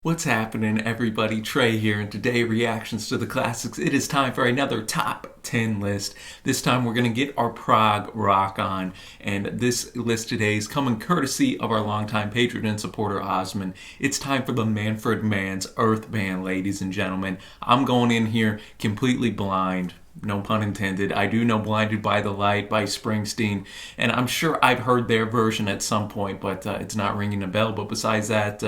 What's happening, everybody? Trey here, and today, reactions to the classics. It is time for another top 10 list. This time, we're going to get our prog rock on, and this list today is coming courtesy of our longtime patron and supporter, Osman. It's time for the Manfred Mann's Earth Band, ladies and gentlemen. I'm going in here completely blind. No pun intended. I do know Blinded by the Light by Springsteen, and I'm sure I've heard their version at some point, but it's not ringing a bell. But besides that,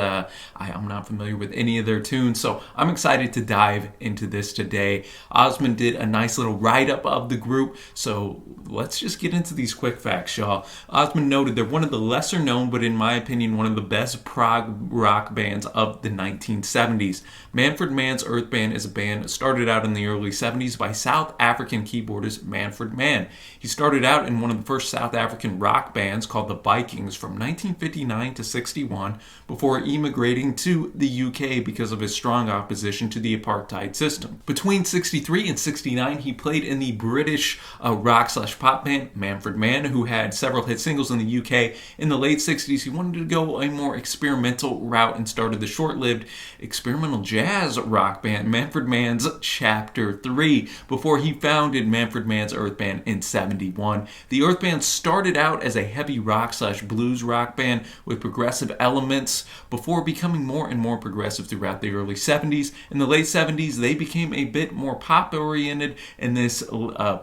I'm not familiar with any of their tunes, so I'm excited to dive into this today. Osman did a nice little write-up of the group, so let's just get into these quick facts, y'all. Osman noted they're one of the lesser known, but in my opinion, one of the best prog rock bands of the 1970s. Manfred Mann's Earth Band is a band that started out in the early 70s by South African keyboardist Manfred Mann. He started out in one of the first South African rock bands called the Vikings from 1959 to 61 before immigrating to the UK because of his strong opposition to the apartheid system. Between 63 and 69, he played in the British rock/pop band Manfred Mann, who had several hit singles in the UK. In the late 60s, he wanted to go a more experimental route and started the short-lived experimental jazz rock band Manfred Mann's Chapter 3 before he founded Manfred Mann's Earth Band in 71. The Earth Band started out as a heavy rock/blues rock band with progressive elements before becoming more and more progressive throughout the early 70s. In the late 70s, they became a bit more pop-oriented. In this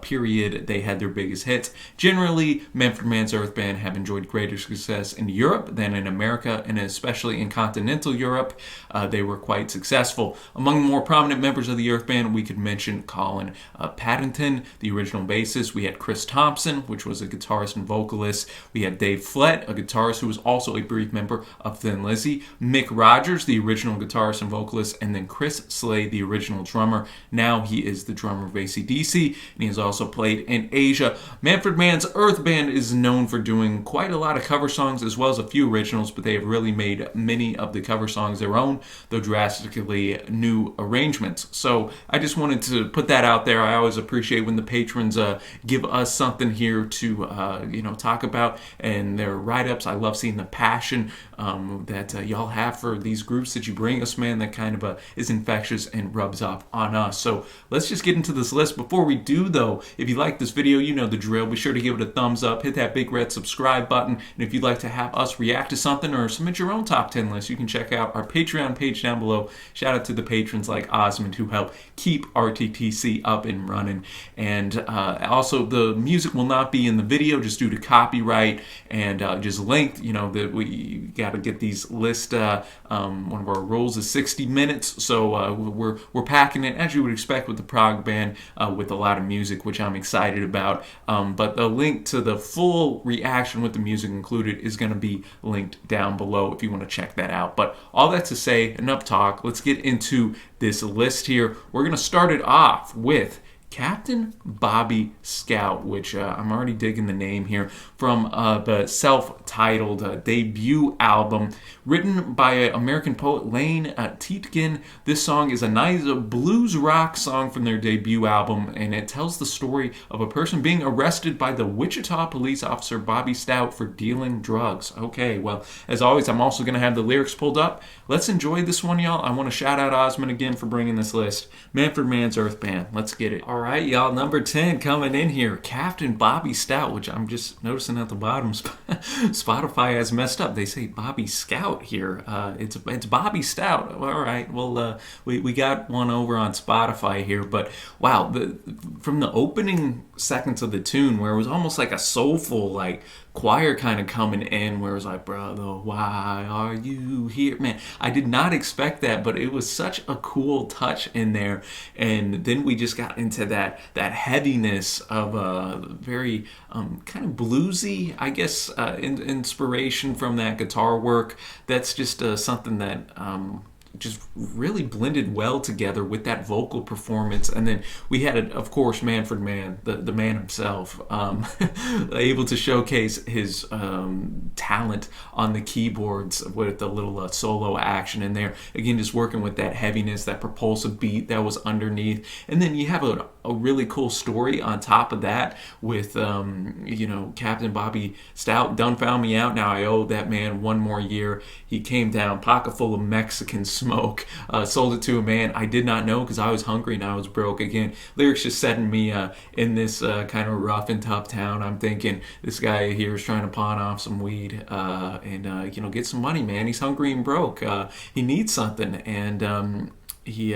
period, they had their biggest hits. Generally, Manfred Mann's Earth Band have enjoyed greater success in Europe than in America, and especially in continental Europe, they were quite successful. Among the more prominent members of the Earth Band, we could mention Colin Paddington, the original bassist. We had Chris Thompson, which was a guitarist and vocalist. We had Dave Flett, a guitarist who was also a brief member of Thin Lizzy. Mick Rogers, the original guitarist and vocalist. And then Chris Slade, the original drummer. Now he is the drummer of AC/DC, and he has also played in Asia. Manfred Mann's Earth Band is known for doing quite a lot of cover songs as well as a few originals, but they have really made many of the cover songs their own, though drastically new arrangements. So I just wanted to put that out there. I always appreciate when the patrons give us something here to talk about, and their write-ups. I love seeing the passion that y'all have for these groups that you bring us, man. That kind of is infectious and rubs off on us. So let's just get into this list. Before we do, though, if you like this video, you know the drill. Be sure to give it a thumbs up, hit that big red subscribe button, and if you'd like to have us react to something or submit your own top 10 list, you can check out our Patreon page down below. Shout out to the patrons like Osmond who help keep RTTC up and running. And also, the music will not be in the video just due to copyright and just length. You know that we got to get these lists. One of our rules is 60 minutes, so we're packing it as you would expect with the prog band with a lot of music, which I'm excited about. But the link to the full reaction with the music included is going to be linked down below if you want to check that out. But all that to say, enough talk. Let's get into this list here. We're going to start it off with Captain Bobby Scout, which I'm already digging the name here, from the self-titled debut album written by American poet Lane Tietgen. This song is a nice blues rock song from their debut album, and it tells the story of a person being arrested by the Wichita police officer Bobby Stout for dealing drugs. Okay, well, as always, I'm also going to have the lyrics pulled up. Let's enjoy this one, y'all. I want to shout out Osman again for bringing this list. Manfred Mann's Earth Band. Let's get it. All right, y'all, number 10 coming in here, Captain Bobby Stout, which I'm just noticing at the bottom, Spotify has messed up. They say Bobby Scout here. It's Bobby Stout. All right, well, we got one over on Spotify here, but wow, from the opening seconds of the tune, where it was almost like a soulful, like, choir kind of coming in, where it was like, brother, why are you here? Man, I did not expect that, but it was such a cool touch in there. And then we just got into that heaviness of a very kind of bluesy, I guess, inspiration from that guitar work. That's just something that just really blended well together with that vocal performance. And then we had, of course, Manfred Mann, the man himself, able to showcase his talent on the keyboards with a little solo action in there. Again, just working with that heaviness, that propulsive beat that was underneath. And then you have a really cool story on top of that with, Captain Bobby Stout done found me out. Now I owe that man one more year. He came down pocket full of Mexican smoke smoke. Sold it to a man I did not know because I was hungry and I was broke. Again, lyrics just setting me in this kind of rough and tough town. I'm thinking this guy here is trying to pawn off some weed and get some money, man. He's hungry and broke. He needs something. And he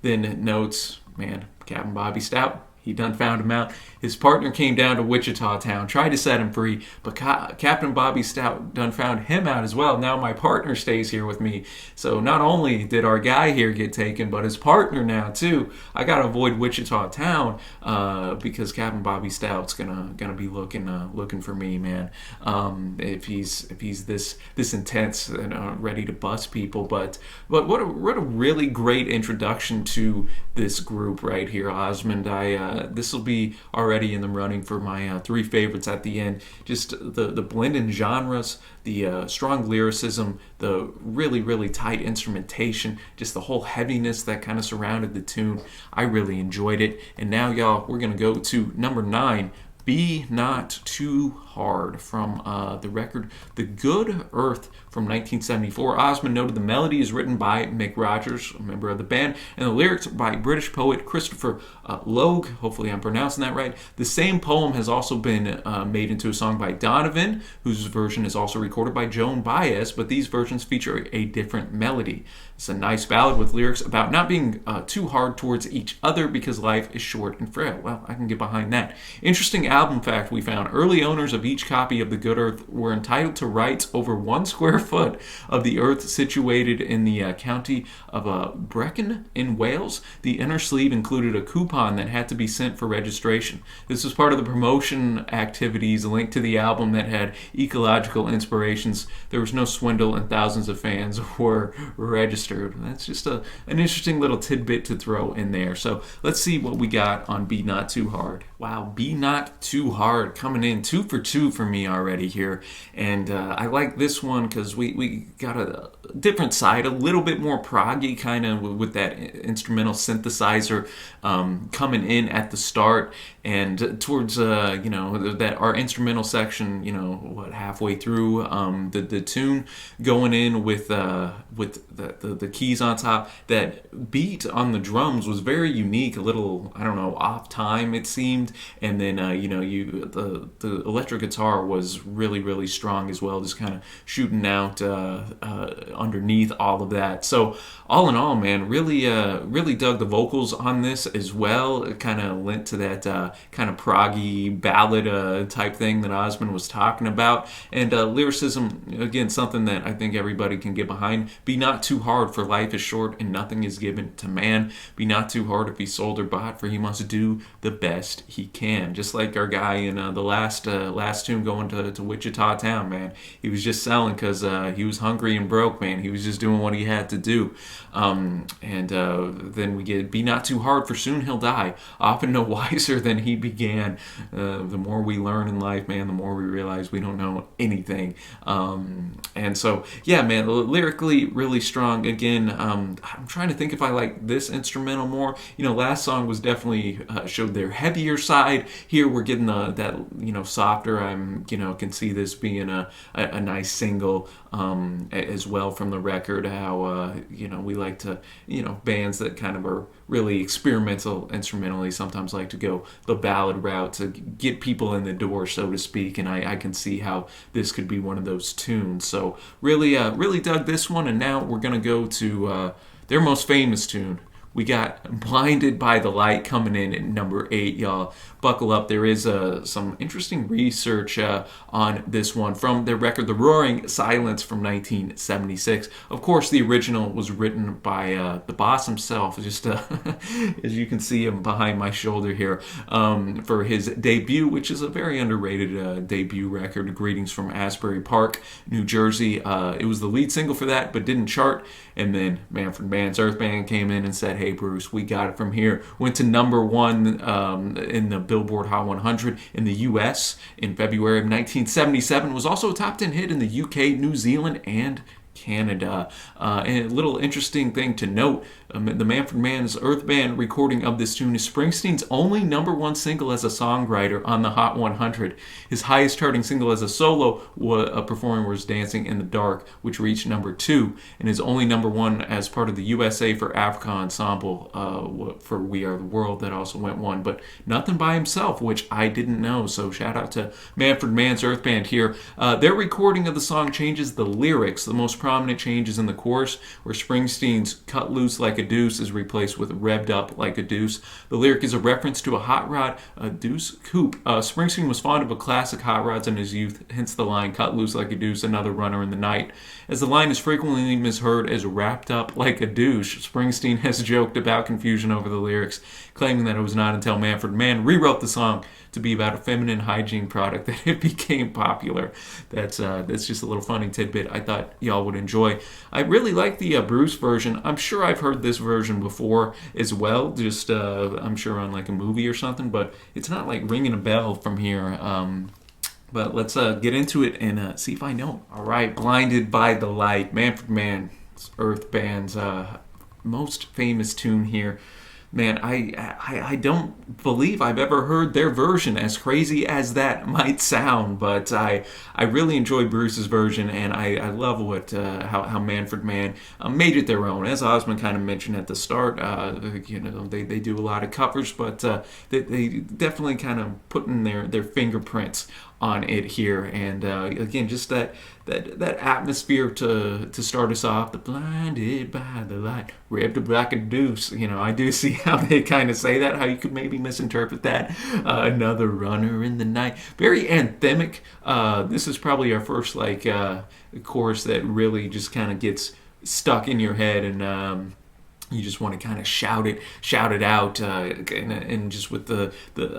then notes, man, Captain Bobby Stout, he done found him out. His partner came down to Wichita town, tried to set him free, but Captain Bobby Stout done found him out as well. Now my partner stays here with me. So not only did our guy here get taken, but his partner now too. I gotta avoid Wichita town because Captain Bobby Stout's gonna be looking for me, man. If he's this intense and ready to bust people, but what a really great introduction to this group right here, Osmond. This will be already in the running for my three favorites at the end. Just the blend in genres, the strong lyricism, the really tight instrumentation, just the whole heaviness that kind of surrounded the tune. I really enjoyed it. And now, y'all, we're gonna go to number 9. Be Not Too Hard from the record The Good Earth from 1974. Osmond noted the melody is written by Mick Rogers, a member of the band, and the lyrics by British poet Christopher Logue. Hopefully I'm pronouncing that right. The same poem has also been made into a song by Donovan, whose version is also recorded by Joan Baez, but these versions feature a different melody. It's a nice ballad with lyrics about not being too hard towards each other because life is short and frail. Well, I can get behind that. Interesting album fact we found. Early owners of each copy of The Good Earth were entitled to rights over 1 square foot of the earth situated in the county of Brecon in Wales. The inner sleeve included a coupon that had to be sent for registration. This was part of the promotion activities linked to the album that had ecological inspirations. There was no swindle and thousands of fans were registered. That's just an interesting little tidbit to throw in there. So let's see what we got on Be Not Too Hard. Wow, Be Not Too Hard coming in 2 for 2 for me already here. And I like this one because we got a different side, a little bit more proggy kind of with that instrumental synthesizer coming in at the start. And towards that our instrumental section, halfway through the tune, going in with the keys on top. That beat on the drums was very unique, a little, I don't know, off time it seemed. And then the electric guitar was really strong as well, just kind of shooting out underneath all of that. So all in all, man, really dug the vocals on this as well. It kind of lent to that kind of proggy ballad type thing that Osmond was talking about. And lyricism, again, something that I think everybody can get behind. Be not too hard, for life is short and nothing is given to man. Be not too hard if he's sold or bought, for he must do the best he can. Just like our guy in the last tune going to Wichita town, man. He was just selling because he was hungry and broke, man. He was just doing what he had to do. Then we get Be Not Too Hard, for soon he'll die, often no wiser than he began. The more we learn in life, man, the more we realize we don't know anything. And so, yeah, man, lyrically really strong. Again, I'm trying to think if I like this instrumental more. Last song was definitely showed their heavier side. Here we're getting that softer. Can see this being a nice single as well from the record. How we like to bands that kind of are really experimental instrumentally sometimes like to go the ballad route to get people in the door, so to speak. And I can see how this could be one of those tunes. So really dug this one. And now we're gonna go to their most famous tune. We got Blinded by the Light coming in at number 8, y'all. Buckle up. There is some interesting research on this one from their record, The Roaring Silence from 1976. Of course, the original was written by the boss himself, just as you can see him behind my shoulder here, for his debut, which is a very underrated debut record, Greetings from Asbury Park, New Jersey. It was the lead single for that, but didn't chart. And then Manfred Mann's Earth Band came in and said, hey, Bruce, we got it from here. Went to number 1 in the Billboard Hot 100 in the U.S. in February of 1977. Was also a top 10 hit in the UK, New Zealand, and Canada. And a little interesting thing to note, the Manfred Mann's Earth Band recording of this tune is Springsteen's only number one single as a songwriter on the Hot 100. His highest charting single as a solo performer was Dancing in the Dark, which reached number two, and his only number one as part of the USA for Africa ensemble for We Are the World that also went one, but nothing by himself, which I didn't know. So shout out to Manfred Mann's Earth Band here. Their recording of the song changes the lyrics. The most prominent changes in the chorus, where Springsteen's "Cut Loose Like a Deuce" is replaced with "Revved Up Like a Deuce." The lyric is a reference to a hot rod, a Deuce Coupe. Springsteen was fond of a classic hot rods in his youth, hence the line "Cut loose like a deuce, another runner in the night." As the line is frequently misheard as "wrapped up like a douche," Springsteen has joked about confusion over the lyrics, claiming that it was not until Manfred Mann rewrote the song to be about a feminine hygiene product that it became popular. That's just a little funny tidbit I thought y'all would enjoy. I really like the Bruce version. I'm sure I've heard this version before as well, just I'm sure on like a movie or something, but it's not like ringing a bell from here. But let's get into it and see if I know. All right, Blinded by the Light, Manfred Mann's Earth Band's most famous tune here. Man, I don't believe I've ever heard their version, as crazy as that might sound, but I really enjoy Bruce's version, and I love what how Manfred Mann made it their own. As Osmond kind of mentioned at the start, they do a lot of covers, but they definitely kind of put in their fingerprints on it here, and again, just that atmosphere to start us off. The blinded by the light, revved up like a deuce. I do see how they kind of say that, how you could maybe misinterpret that. Another runner in the night, very anthemic. This is probably our first chorus that really just kind of gets stuck in your head, and you just want to kind of shout it out, and just with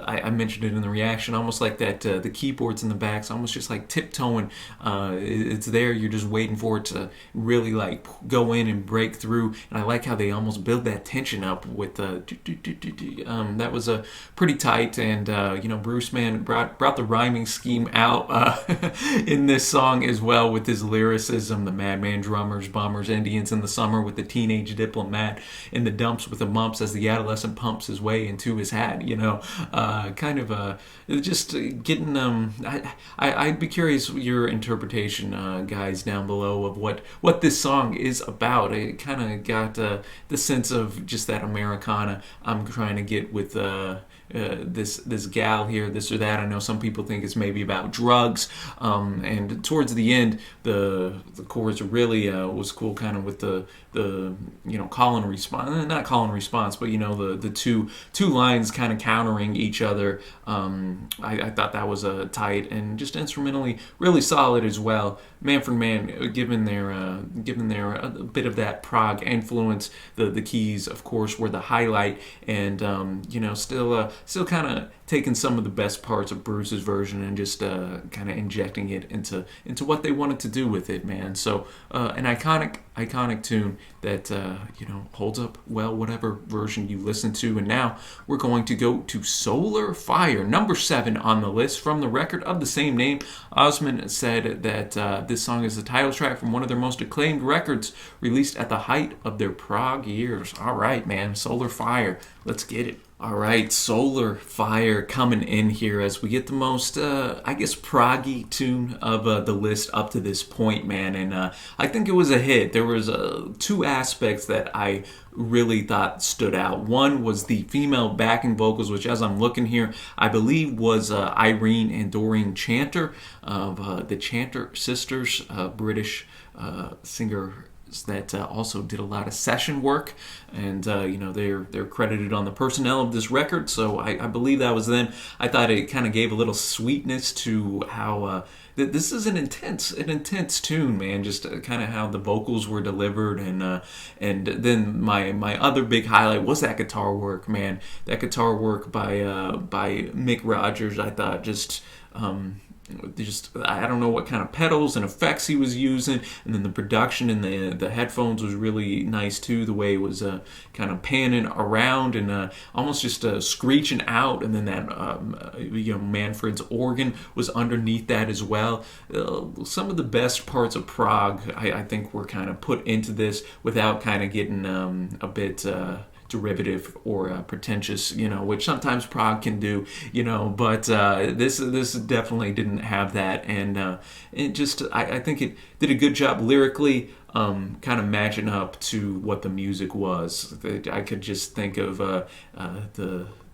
I mentioned it in the reaction, almost like that the keyboards in the back's almost just like tiptoeing. It's there, you're just waiting for it to really like go in and break through. And I like how they almost build that tension up with the that was pretty tight. And Bruce Mann brought the rhyming scheme out in this song as well, with his lyricism. The madman drummers, bombers, Indians in the summer, with the teenage diplomat in the dumps with the mumps as the adolescent pumps his way into his hat. Just getting. I'd be curious your interpretation, guys, down below, of what this song is about. It kind of got the sense of just that Americana I'm trying to get with this gal here, this or that. I know some people think it's maybe about drugs, and towards the end, the chorus really was cool, kind of with the call and response, not call and response, but the two lines kind of countering each other. I thought that was tight and just instrumentally really solid as well. Manfred Mann given their a bit of that prog influence. The keys, of course, were the highlight, and still kind of taking some of the best parts of Bruce's version and just kind of injecting it into what they wanted to do with it, man. So an iconic tune that holds up well, whatever version you listen to. And now we're going to go to Solar Fire, number 7 on the list, from the record of the same name. Osmond said that this song is the title track from one of their most acclaimed records, released at the height of their prog years. All right, man, Solar Fire, let's get it. All right, Solar Fire coming in here as we get the most, proggy tune of the list up to this point, man. And I think it was a hit. There was two aspects that I really thought stood out. One was the female backing vocals, which, as I'm looking here, I believe was Irene and Doreen Chanter of the Chanter Sisters, British singer that also did a lot of session work, and they're credited on the personnel of this record, so I believe that was them. I thought it kind of gave a little sweetness to how this is an intense tune, man. Just kind of how the vocals were delivered, and then my other big highlight was that guitar work, man. That guitar work by Mick Rogers, I thought just just I don't know what kind of pedals and effects he was using, and then the production in the headphones was really nice too. The way it was kind of panning around and almost just screeching out, and then that Manfred's organ was underneath that as well. Some of the best parts of prog, I think, were kind of put into this without kind of getting a bit. Derivative or pretentious, which sometimes prog can do, but this definitely didn't have that, and it just I think it did a good job lyrically, kind of matching up to what the music was. I could just think of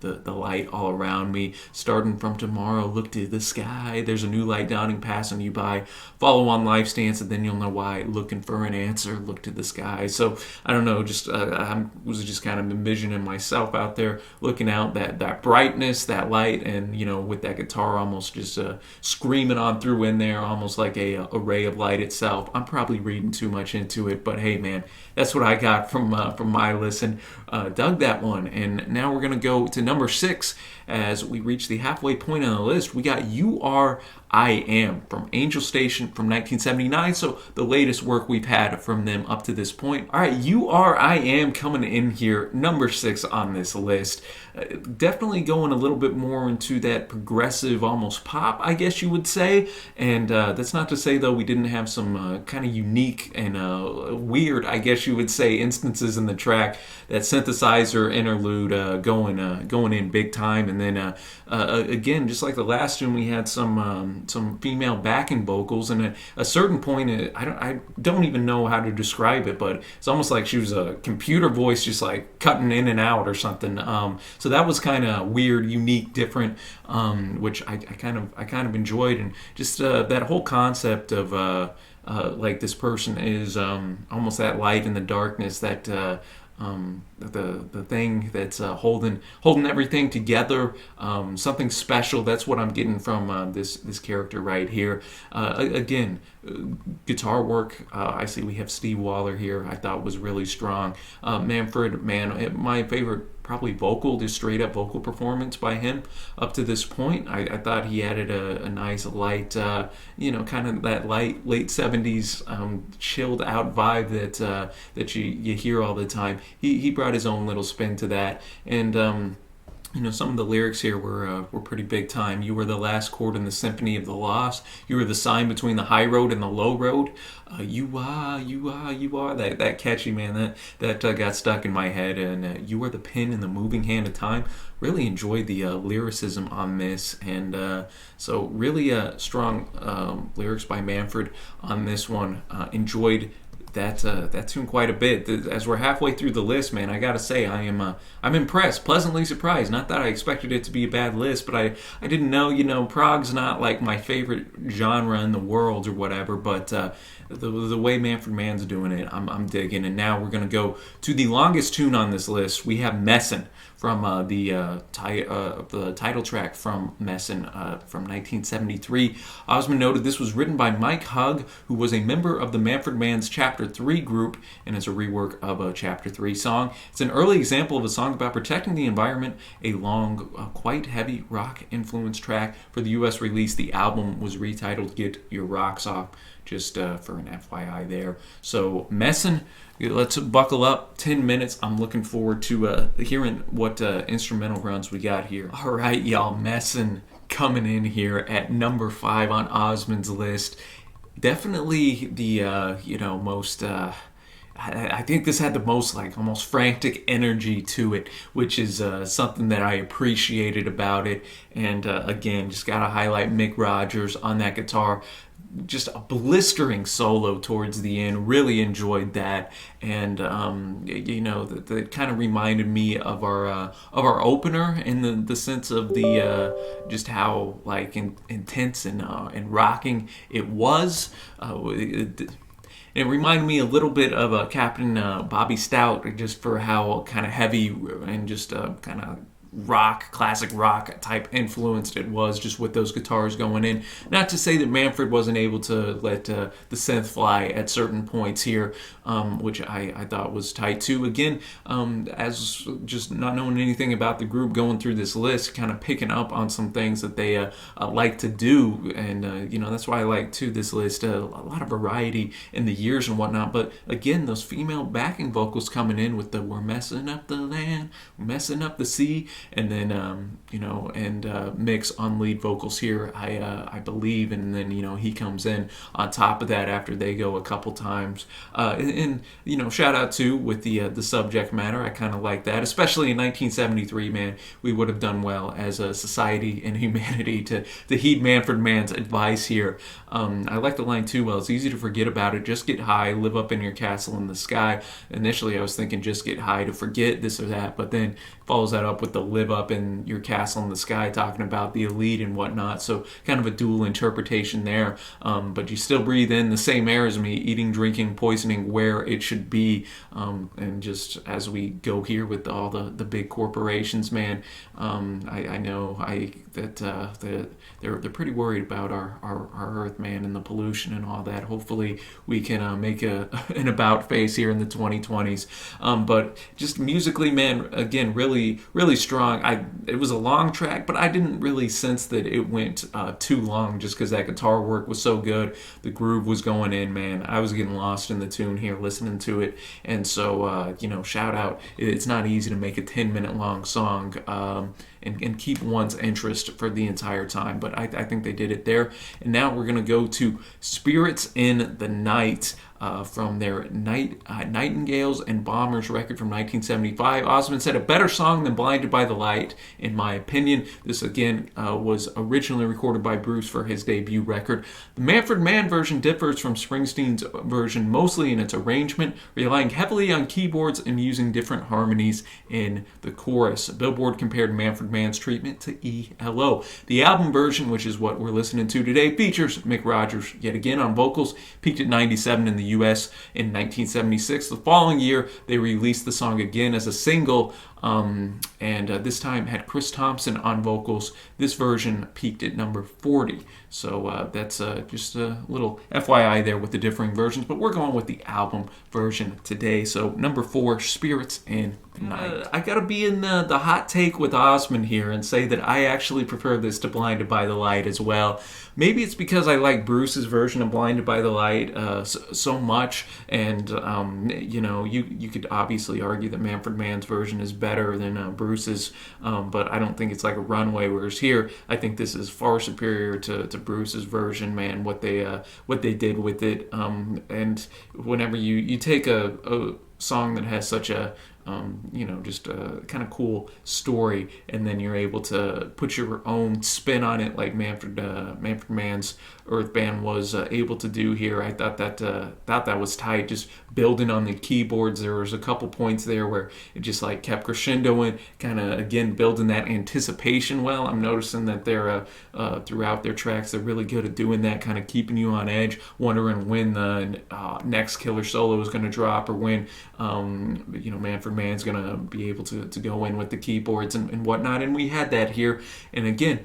the light all around me. Starting from tomorrow, look to the sky. There's a new light dawning, passing you by. Follow on life's dance, and then you'll know why. Looking for an answer, look to the sky. So I don't know. Just I was just kind of envisioning myself out there, looking out that brightness, that light, and with that guitar almost just screaming on through in there, almost like a ray of light itself. I'm probably reading too much into it, but hey, man, that's what I got from my listen. Dug that one, and now we're gonna go to number 6 as we reach the halfway point on the list. We got "You Are, I Am" from Angel Station from 1979, so the latest work we've had from them up to this point. All right, "You Are, I Am" coming in here, number 6 on this list. Definitely going a little bit more into that progressive, almost pop, I guess you would say, and that's not to say, though, we didn't have some kind of unique and weird, I guess you would say, instances in the track. That synthesizer interlude going in big time, and then again, just like the last one, we had some female backing vocals, and at a certain point, I don't even know how to describe it, but it's almost like she was a computer voice, just like cutting in and out or something. So that was kind of weird, unique, different, which I kind of enjoyed, and just that whole concept of like this person is almost that light in the darkness, that the thing that's holding everything together, something special. That's what I'm getting from this character right here. Again, guitar work. I see we have Steve Waller here. I thought was really strong. Manfred Mann, my favorite. Probably just straight up vocal performance by him up to this point. I thought he added a nice light, kind of that light late 70s chilled out vibe that you hear all the time. He brought his own little spin to that, and some of the lyrics here were pretty big time. You were the last chord in the symphony of the lost. You were the sign between the high road and the low road. You are. That catchy, man. That got stuck in my head. And you are the pin in the moving hand of time. Really enjoyed the lyricism on this, and so really strong lyrics by Manfred on this one. Enjoyed that tune quite a bit. As we're halfway through the list, man, I gotta say I'm impressed, pleasantly surprised. Not that I expected it to be a bad list, but I didn't know. Prog's not like my favorite genre in the world or whatever, but the way Manfred Mann's doing it, I'm digging. And now we're gonna go to the longest tune on this list. We have Messin from the title track from Messin from 1973. Osmond noted this was written by Mike Hug, who was a member of the Manfred Mann's Chapter 3 group, and is a rework of a Chapter 3 song. It's an early example of a song about protecting the environment, a long, quite heavy rock-influenced track. For the U.S. release, the album was retitled Get Your Rocks Off, just for an FYI there. So, Messin, let's buckle up. 10 minutes. I'm looking forward to hearing what instrumental runs we got here. All right, y'all. Messin coming in here at number 5 on Osmond's list. Definitely the most. I think this had the most almost frantic energy to it, which is something that I appreciated about it. And again, just gotta highlight Mick Rogers on that guitar. Just a blistering solo towards the end. Really enjoyed that, and that kind of reminded me of our opener in the sense of the just how intense and rocking it was. It reminded me a little bit of Captain Bobby Stout, just for how kind of heavy and just kind of rock, classic rock type influenced it was, just with those guitars going in. Not to say that Manfred wasn't able to let the synth fly at certain points here, which I thought was tight too. Again, as just not knowing anything about the group, going through this list, kind of picking up on some things that they like to do, and that's why I like too this list. A lot of variety in the years and whatnot, but again, those female backing vocals coming in with the "We're messing up the land, we're messing up the sea," and then Mix on lead vocals here, I believe, and then he comes in on top of that after they go a couple times, and shout out to with the subject matter. I kind of like that, especially in 1973. Man, we would have done well as a society and humanity to heed Manfred Mann's advice here. I like the line too. Well, it's easy to forget about it. Just get high, live up in your castle in the sky. Initially, I was thinking just get high to forget this or that, but then follows that up with the live up in your castle in the sky, talking about the elite and whatnot. So kind of a dual interpretation there. But you still breathe in the same air as me, eating, drinking, poisoning where it should be. And just as we go here with all the big corporations, man, I know that they're pretty worried about our Earth, man, and the pollution and all that. Hopefully we can make an about face here in the 2020s. But just musically, man, again, really strong. It was a long track, but I didn't really sense that it went too long, just because that guitar work was so good. The groove was going in, man. I was getting lost in the tune here listening to it, and so shout out. It's not easy to make a 10-minute long song and keep one's interest for the entire time, but I think they did it there. And now we're gonna go to Spirits in the Night. From their Nightingales and Bombers record from 1975. Osmond said, a better song than Blinded by the Light, in my opinion. This, again, was originally recorded by Bruce for his debut record. The Manfred Mann version differs from Springsteen's version mostly in its arrangement, relying heavily on keyboards and using different harmonies in the chorus. Billboard compared Manfred Mann's treatment to ELO. The album version, which is what we're listening to today, features Mick Rogers yet again on vocals, peaked at 97 in the U.S. in 1976. The following year, they released the song again as a single, and this time had Chris Thompson on vocals. This version peaked at number 40. So that's just a little FYI there with the differing versions, but we're going with the album version today. So number 4, Spirits in the Night. I gotta be in the hot take with Osmond here and say that I actually prefer this to Blinded by the Light as well. Maybe it's because I like Bruce's version of Blinded by the Light so much, and you could obviously argue that Manfred Mann's version is better than Bruce's, but I don't think it's like a runaway. Whereas here, I think this is far superior to Bruce's version, man. What they did with it, and whenever you take a song that has such a just a kind of cool story, and then you're able to put your own spin on it, like Manfred Mann's Earth Band was able to do here. I thought that was tight. Just building on the keyboards, there was a couple points there where it just like kept crescendoing, kind of again building that anticipation. Well, I'm noticing that they're throughout their tracks, they're really good at doing that, kind of keeping you on edge, wondering when the next killer solo is going to drop, or when Manfred Mann's going to be able to go in with the keyboards and whatnot. And we had that here. And again,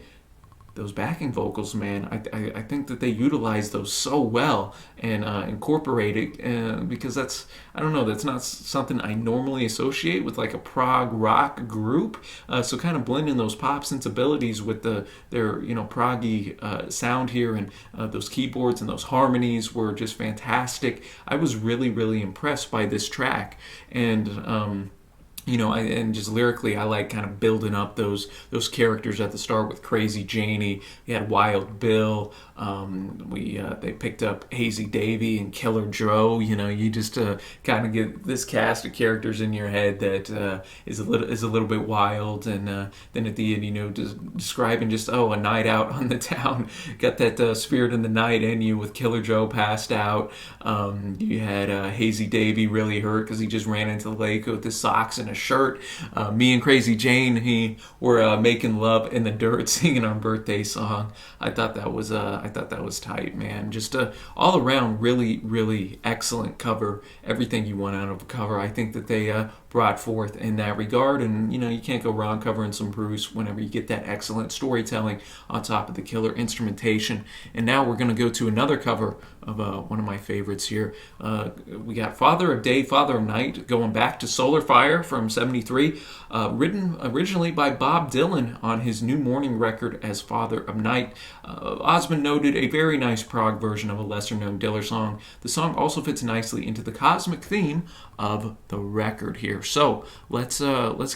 those backing vocals, man, I think that they utilize those so well and incorporate it, because that's not something I normally associate with like a prog rock group. So kind of blending those pop sensibilities with their proggy sound here, and those keyboards and those harmonies were just fantastic. I was really, really impressed by this track, and and just lyrically, I like kind of building up those characters at the start with Crazy Janie. You had Wild Bill. They picked up Hazy Davy and Killer Joe. You just kind of get this cast of characters in your head that is a little bit wild, and then at the end, just describing just a night out on the town. Got that spirit in the night in you with Killer Joe passed out. You had Hazy Davy really hurt because he just ran into the lake with his socks and a shirt. Me and Crazy Jane, were making love in the dirt, singing our birthday song. I thought that was tight, man. Just all around really, really excellent cover. Everything you want out of a cover. I think that they brought forth in that regard. And you can't go wrong covering some Bruce whenever you get that excellent storytelling on top of the killer instrumentation. And now we're going to go to another cover of one of my favorites here. We got Father of Day, Father of Night, going back to Solar Fire from '73, written originally by Bob Dylan on his New Morning record as Father of Night. Osmond noted a very nice prog version of a lesser-known Diller song. The song also fits nicely into the cosmic theme of the record here. So let's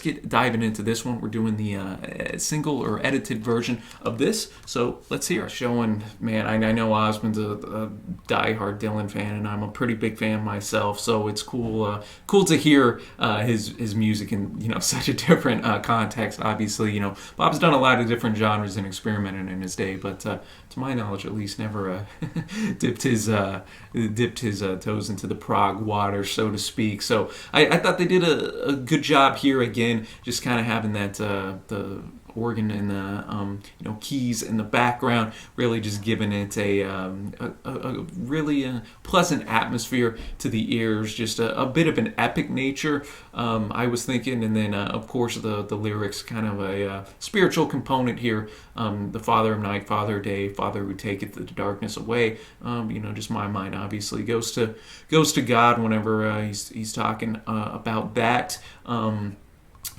get diving into this one. We're doing the single or edited version of this. So let's hear it. Showing, man, I know Osmond's a diehard Dylan fan, and I'm a pretty big fan myself. So it's cool to hear his music in such a different context. Obviously, Bob's done a lot of different genres and experimented in his day, but to my knowledge, at least, never dipped his toes into the prog water, so to speak. So I thought they did a good job here again, just kind of having that the organ and the keys in the background, really just giving it a really pleasant atmosphere to the ears, just a bit of an epic nature, I was thinking, and then of course the lyrics, kind of a spiritual component here. The Father of Night, Father of Day, Father who taketh the darkness away. Just my mind obviously goes to God whenever he's talking about that.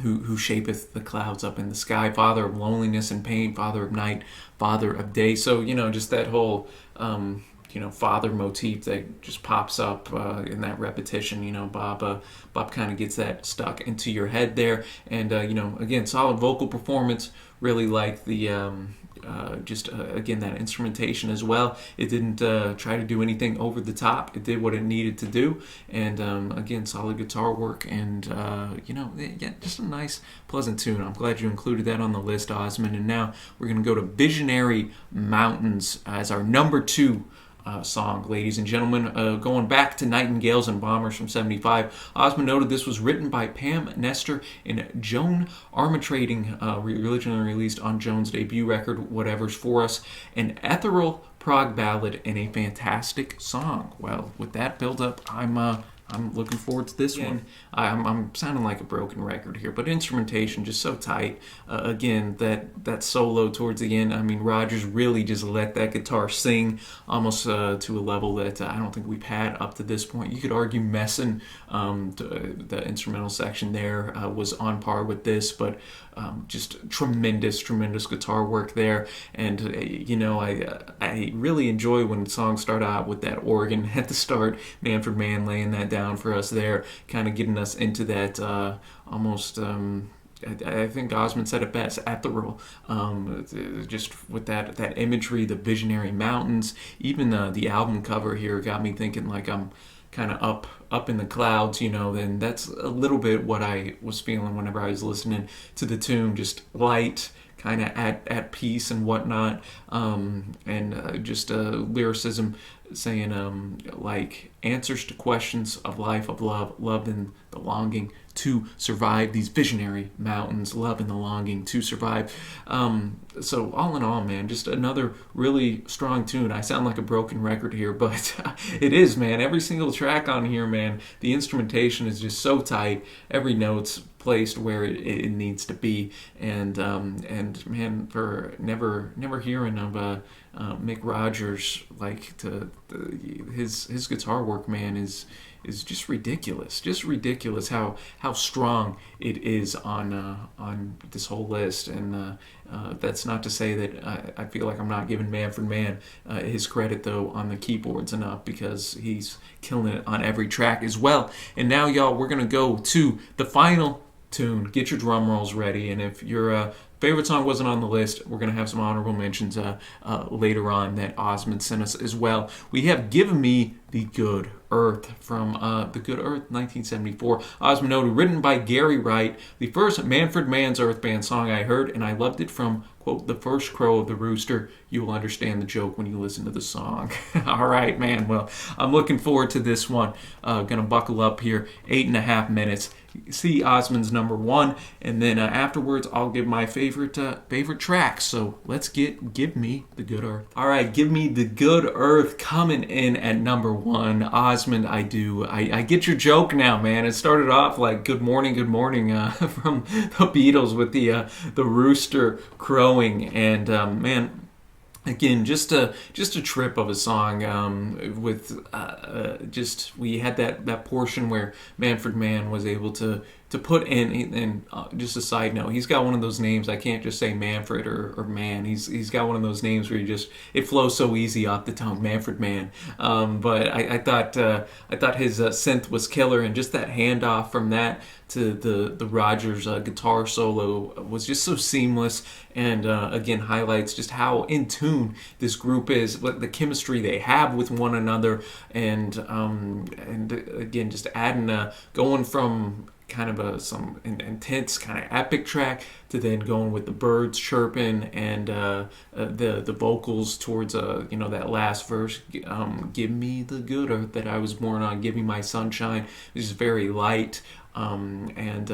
Who shapeth the clouds up in the sky, Father of loneliness and pain, Father of night, Father of day. So, just that whole, Father motif that just pops up in that repetition. Bob kind of gets that stuck into your head there. And, again, solid vocal performance. Really like the, again, that instrumentation as well. It didn't try to do anything over the top. It did what it needed to do. And, again, solid guitar work. And, just a nice, pleasant tune. I'm glad you included that on the list, Osmond. And now we're going to go to Visionary Mountains as our number 2 song, ladies and gentlemen. Going back to Nightingales and Bombers from '75, Osmond noted this was written by Pam Nestor and Joan Armatrading, originally released on Joan's debut record, Whatever's For Us, an ethereal prog ballad and a fantastic song. Well, with that build-up, I'm looking forward to this one. I'm sounding like a broken record here, but instrumentation just so tight. Again, that solo towards the end, Rogers really just let that guitar sing almost to a level that I don't think we've had up to this point. You could argue Messin, the instrumental section there, was on par with this, but just tremendous guitar work there. And, I really enjoy when songs start out with that organ at the start. Manfred Mann laying that down for us there, kind of getting us into that almost, I think Osmond said it best, ethereal, just with that imagery, the visionary mountains. Even the album cover here got me thinking like I'm kind of up in the clouds, then that's a little bit what I was feeling whenever I was listening to the tune, just light, kind of at peace and whatnot, and just lyricism saying like answers to questions of life, of love and the longing to survive these visionary mountains, love and the longing to survive. So all in all, man, just another really strong tune. I sound like a broken record here, but it is, man. Every single track on here, man, the instrumentation is just so tight. Every note's placed where it needs to be, and man, for never hearing of Mick Rogers, like his guitar work, man, is just ridiculous how strong it is on this whole list. And that's not to say that I feel like I'm not giving Manfred Mann his credit though on the keyboards enough, because he's killing it on every track as well. And now, y'all, we're gonna go to the final tune. Get your drum rolls ready, and if your favorite song wasn't on the list, we're going to have some honorable mentions later on that Osmond sent us as well. We have Give Me the Good Earth from The Good Earth, 1974. Osmond noted, written by Gary Wright, the first Manfred Mann's Earth Band song I heard, and I loved it from, quote, the first crow of the rooster. You will understand the joke when you listen to the song. All right, man. Well, I'm looking forward to this one. Gonna buckle up here. 8.5 minutes. See Osmond's number 1, and then afterwards I'll give my favorite tracks. So let's get Give Me the Good Earth. All right, Give Me the Good Earth coming in at number 1. Osmond, I do. I get your joke now, man. It started off like good morning, from the Beatles with the rooster crowing. And man, again, just a trip of a song with just we had that portion where Manfred Mann was able to put in, and just a side note, he's got one of those names. I can't just say Manfred or Mann. He's got one of those names where it flows so easy off the tongue, Manfred Mann. But I thought his synth was killer, and just that handoff from that to the Rogers guitar solo was just so seamless, and again highlights just how in tune this group is, what the chemistry they have with one another, and again just adding going from kind of some intense kind of epic track to then going with the birds chirping and the vocals towards that last verse, give me the good earth that I was born on, give me my sunshine. It's just very light, and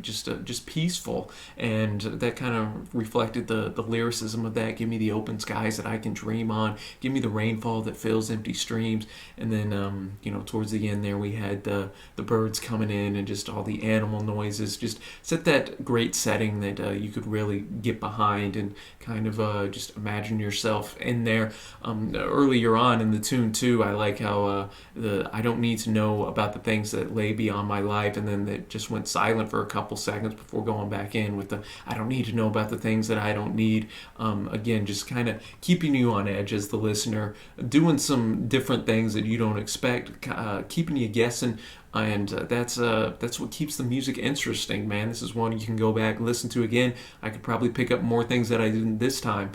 just peaceful, and that kind of reflected the lyricism of that. Give me the open skies that I can dream on, give me the rainfall that fills empty streams. And then towards the end there we had the birds coming in and just all the animal noises, just set that great setting that you could really get behind and kind of just imagine yourself in there. Earlier on in the tune too, I like how I don't need to know about the things that lay beyond my life, and then it just went silent for a couple seconds before going back in with the I don't need to know about the things that I don't need. Again, just kind of keeping you on edge as the listener, doing some different things that you don't expect, keeping you guessing. And that's what keeps the music interesting, man. This is one you can go back and listen to again. I could probably pick up more things that I didn't this time.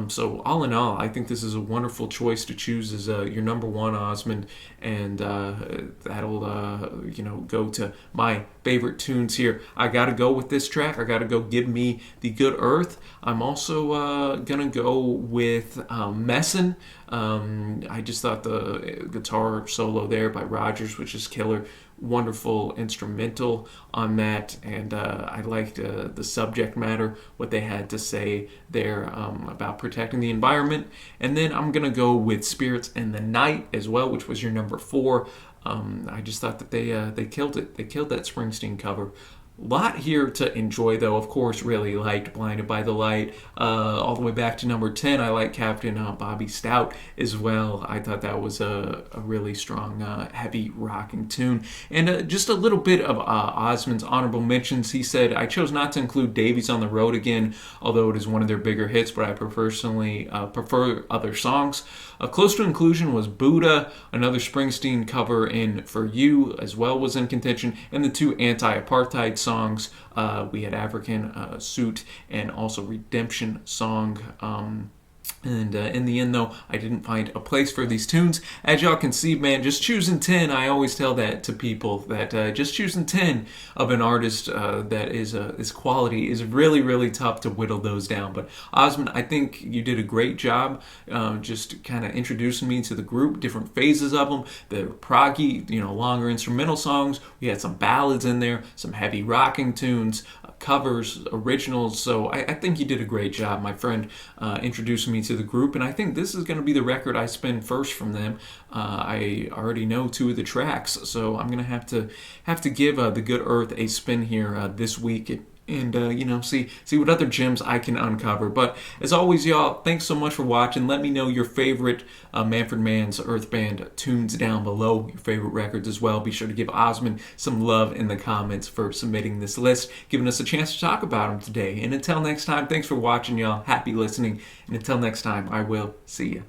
So all in all, I think this is a wonderful choice to choose as your number 1, Osmond, and that'll go to my favorite tunes here. I gotta go with this track. I gotta go Give Me the Good Earth. I'm also gonna go with Messin. I just thought the guitar solo there by Rogers was just killer. Wonderful instrumental on that, and I liked the subject matter, what they had to say there about protecting the environment. And then I'm gonna go with Spirits in the Night as well, which was your number 4. I just thought that they killed it. They killed that Springsteen cover. Lot here to enjoy, though. Of course, really liked Blinded by the Light. All the way back to number 10, I like Captain Bobby Stout as well. I thought that was a really strong, heavy rocking tune. And just a little bit of Osmond's honorable mentions. He said, I chose not to include Davies on the Road Again, although it is one of their bigger hits, but I personally prefer other songs. Close to inclusion was Buddha, another Springsteen cover, and For You as well was in contention, and the 2 anti-apartheid songs. We had African Suit and also Redemption Song. And in the end, though, I didn't find a place for these tunes. As y'all can see, man, just choosing 10, I always tell that to people, that just choosing 10 of an artist that is quality is really, really tough to whittle those down. But Osmond, I think you did a great job just kind of introducing me to the group, different phases of them, the proggy, longer instrumental songs. We had some ballads in there, some heavy rocking tunes, covers, originals. So I think you did a great job, my friend, introducing me to the group, and I think this is going to be the record I spin first from them. I already know 2 of the tracks, so I'm going to have to give The Good Earth a spin here this week. And see what other gems I can uncover. But as always, y'all, thanks so much for watching. Let me know your favorite Manfred Mann's Earth Band tunes down below, your favorite records as well. Be sure to give Osmond some love in the comments for submitting this list, giving us a chance to talk about him today. And until next time, thanks for watching, y'all. Happy listening. And until next time, I will see you.